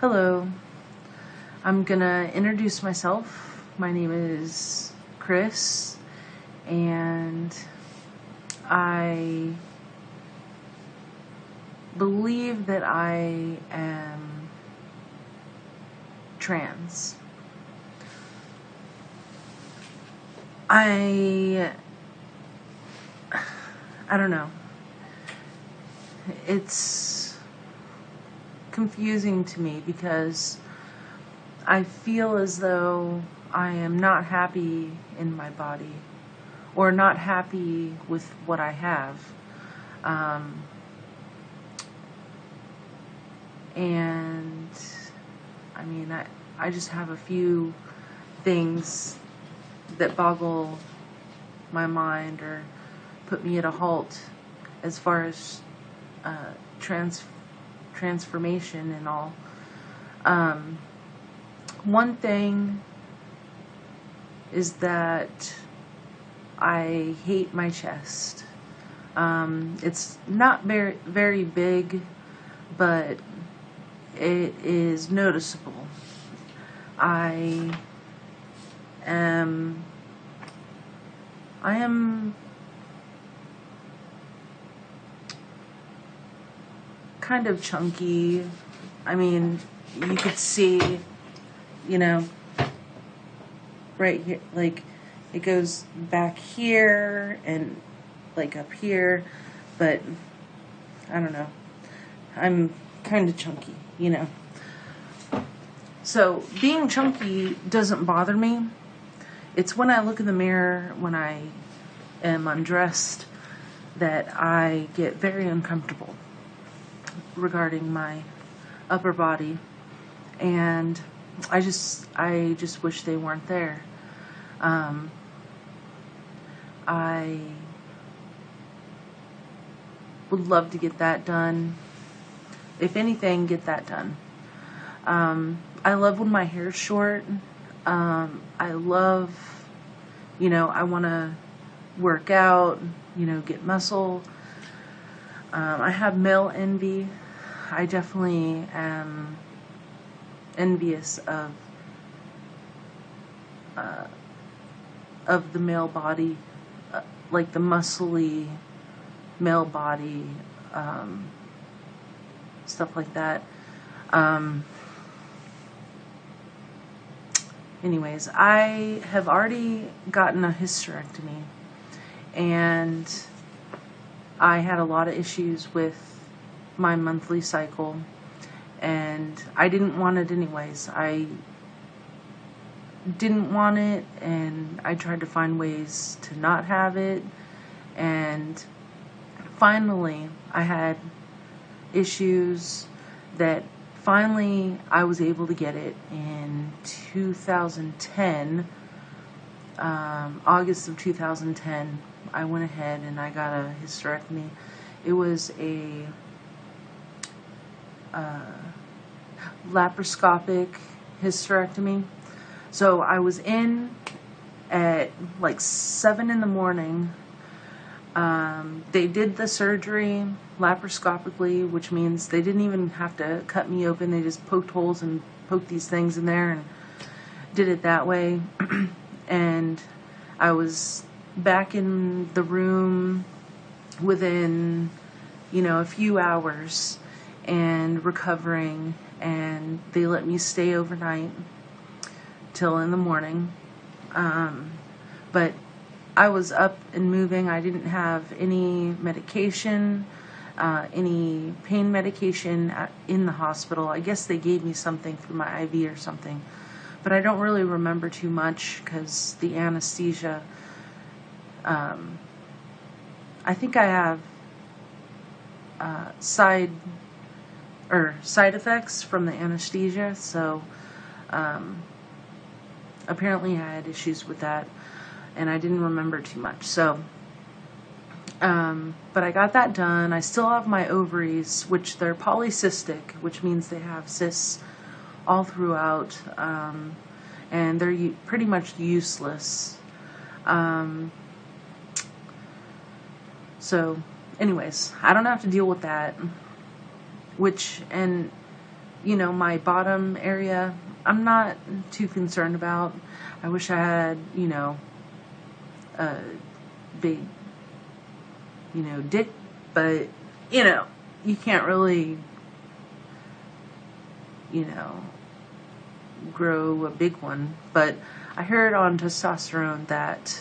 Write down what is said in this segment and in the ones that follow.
Hello, I'm gonna introduce myself. My name is Kris, and I believe that I am trans. I don't know. It's confusing to me because I feel as though I am not happy in my body or not happy with what I have. And I mean, I just have a few things that boggle my mind or put me at a halt as far as transformation and all. One thing is that I hate my chest. It's not very big, but it is noticeable. I am kind of chunky. I mean, you could see, right here, like it goes back here and like up here, but I don't know. I'm kind of chunky, So being chunky doesn't bother me. It's when I look in the mirror when I am undressed that I get very uncomfortable regarding my upper body, and I just wish they weren't there. I would love to get that done. If anything, get that done. I love when my hair's short. I love, I want to work out, get muscle. I have male envy. I definitely am envious of the male body, like the muscly male body, stuff like that. Anyways, I have already gotten a hysterectomy, and I had a lot of issues with my monthly cycle, and I didn't want it anyways. I didn't want it, and I tried to find ways to not have it, and finally I had issues that finally I was able to get it in 2010, August of 2010. I went ahead and I got a hysterectomy. It was a laparoscopic hysterectomy. So I was in at like 7 in the morning. They did the surgery laparoscopically, which means they didn't even have to cut me open. They just poked holes and poked these things in there and did it that way. And I was back in the room within, a few hours and recovering, and they let me stay overnight till in the morning. But I was up and moving. I didn't have any medication, any pain medication in the hospital. I guess they gave me something for my IV or something, but I don't really remember too much because the anesthesia. I think I have side effects from the anesthesia, so apparently I had issues with that, and I didn't remember too much. So, but I got that done. I still have my ovaries, which they're polycystic, which means they have cysts all throughout, and they're pretty much useless. So anyways, I don't have to deal with that, and you know, my bottom area, I'm not too concerned about. I wish I had, you know, a big, you know, dick, but, you know, you can't really, you know, grow a big one. But I heard on testosterone that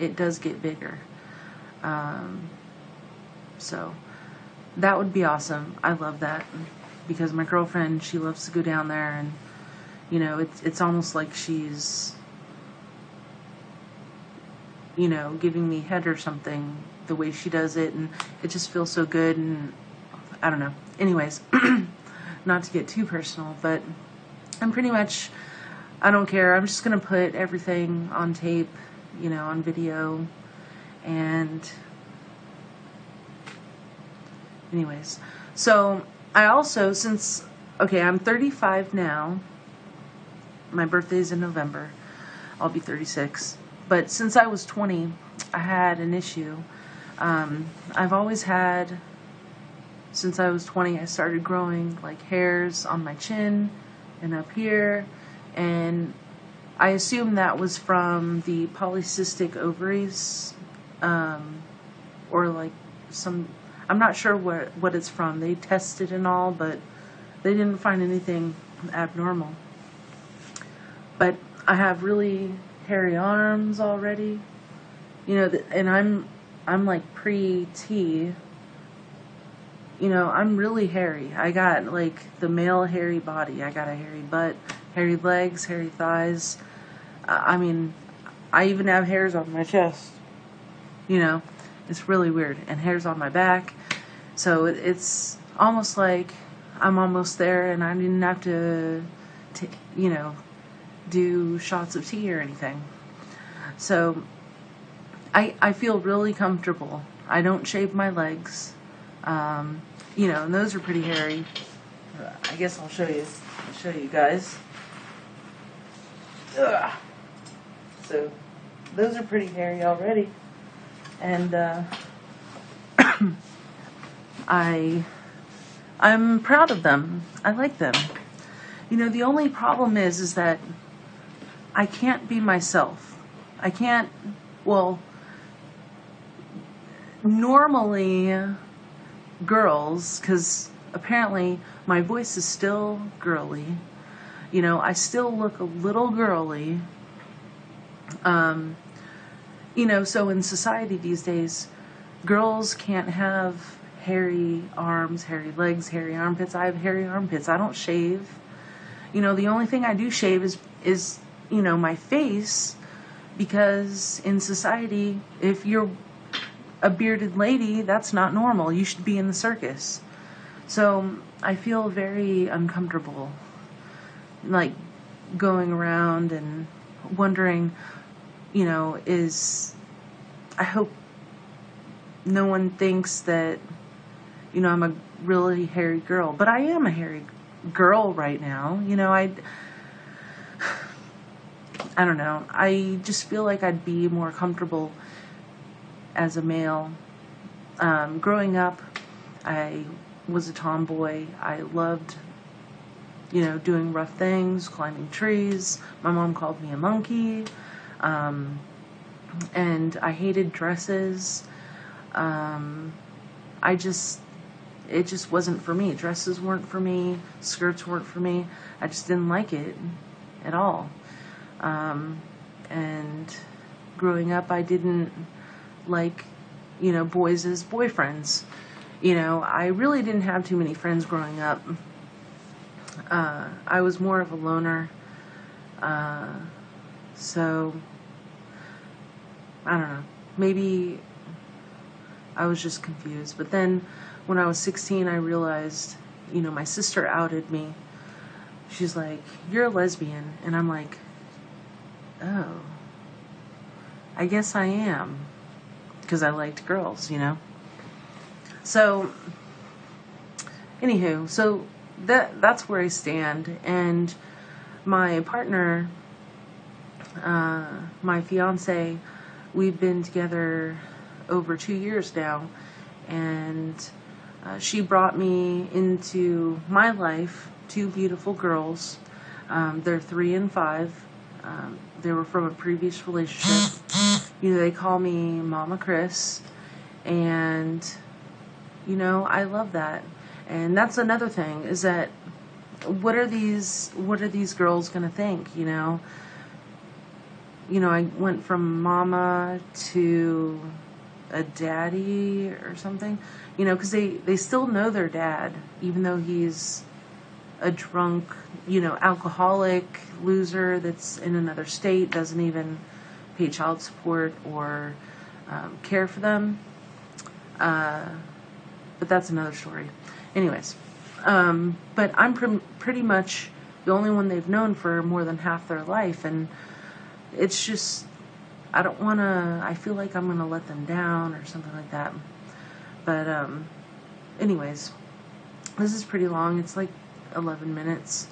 it does get bigger. So that would be awesome. I love that, because my girlfriend, she loves to go down there, and you know, it's almost like she's, you know, giving me head or something, the way she does it, and it just feels so good. And I don't know. Anyways, not to get too personal, but I'm pretty much, I don't care. I'm just gonna put everything on tape, you know, on video. And anyways, so I also, since, okay, I'm 35 now. My birthday's in November. I'll be 36. But since I was 20, I had an issue. I've always had, since I was 20, I started growing like hairs on my chin and up here. And I assume that was from the polycystic ovaries, or like some, I'm not sure what it's from. They tested and all, but they didn't find anything abnormal. But I have really hairy arms already, you know, and I'm like pre-T, you know, I'm really hairy. I got like the male hairy body. I got a hairy butt, hairy legs, hairy thighs. I mean, I even have hairs on my chest, you know, it's really weird, and hairs on my back. So it's almost like I'm almost there, and I didn't have to you know, do shots of tea or anything. So I feel really comfortable. I don't shave my legs, you know, and those are pretty hairy. I guess I'll show you guys. Ugh. So those are pretty hairy already, and I'm proud of them. I like them. You know, the only problem is that I can't be myself. I can't, well, normally girls, because apparently my voice is still girly, you know, I still look a little girly, you know, so in society these days, girls can't have hairy arms, hairy legs, hairy armpits. I have hairy armpits. I don't shave. You know, the only thing I do shave is you know, my face, because in society, if you're a bearded lady, that's not normal. You should be in the circus. So I feel very uncomfortable, like going around and wondering, you know, I hope no one thinks that, you know, I'm a really hairy girl, but I am a hairy girl right now. You know, I don't know. I just feel like I'd be more comfortable as a male. Growing up, I was a tomboy. I loved, you know, doing rough things, climbing trees. My mom called me a monkey. And I hated dresses. It just wasn't for me. Dresses weren't for me. Skirts weren't for me. I just didn't like it at all. And growing up, I didn't like, you know, boys as boyfriends. You know, I really didn't have too many friends growing up. I was more of a loner. So, I don't know. Maybe I was just confused. But then when I was 16, I realized, you know, my sister outed me. She's like, "You're a lesbian." And I'm like, "Oh, I guess I am." Because I liked girls, you know. So, anywho, so that's where I stand. And my partner, my fiance, we've been together over 2 years now, and She brought me into my life, two beautiful girls. They're 3 and 5. They were from a previous relationship. They call me Mama Kris, and I love that. And that's another thing, is that what are these girls gonna think? I went from mama to a daddy or something, because they still know their dad, even though he's a drunk, alcoholic loser that's in another state, doesn't even pay child support or care for them. But that's another story. Anyways, but I'm pretty much the only one they've known for more than half their life, and it's just, I feel like I'm going to let them down or something like that. But anyways, this is pretty long. It's like 11 minutes.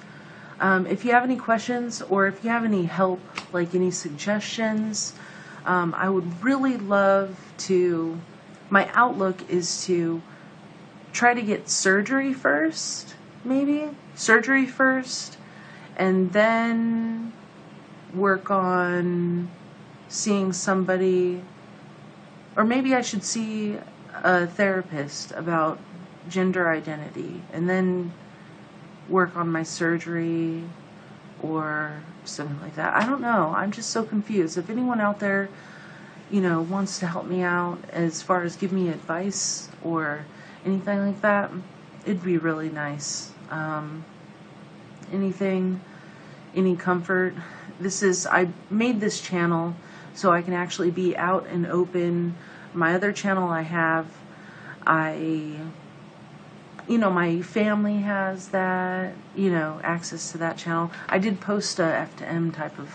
If you have any questions, or if you have any help, like any suggestions, I would really love to, my outlook is to try to get surgery first, maybe surgery first, and then work on seeing somebody, or maybe I should see a therapist about gender identity, and then work on my surgery or something like that. I don't know. I'm just so confused. If anyone out there, wants to help me out as far as give me advice or anything like that, it'd be really nice. Any comfort. I made this channel so I can actually be out and open. My other channel I have, my family has that, access to that channel. I did post a FTM type of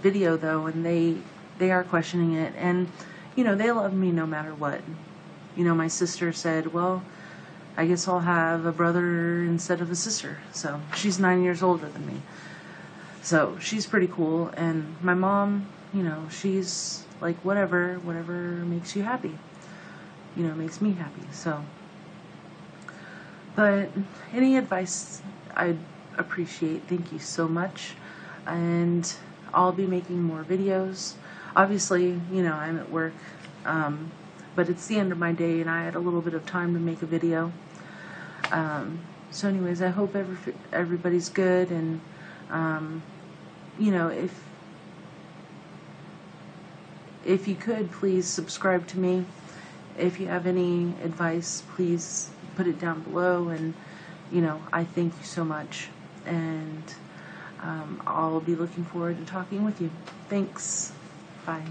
video though, and they are questioning it, and they love me no matter what. My sister said, well, I guess I'll have a brother instead of a sister. So she's 9 years older than me. So she's pretty cool. And my mom, she's like, whatever makes you happy, makes me happy. So, but any advice I'd appreciate. Thank you so much. And I'll be making more videos. Obviously, I'm at work, but it's the end of my day and I had a little bit of time to make a video. So anyways, I hope everybody's good, and if you could, please subscribe to me. If you have any advice, please put it down below, and I thank you so much, and I'll be looking forward to talking with you. Thanks. Bye.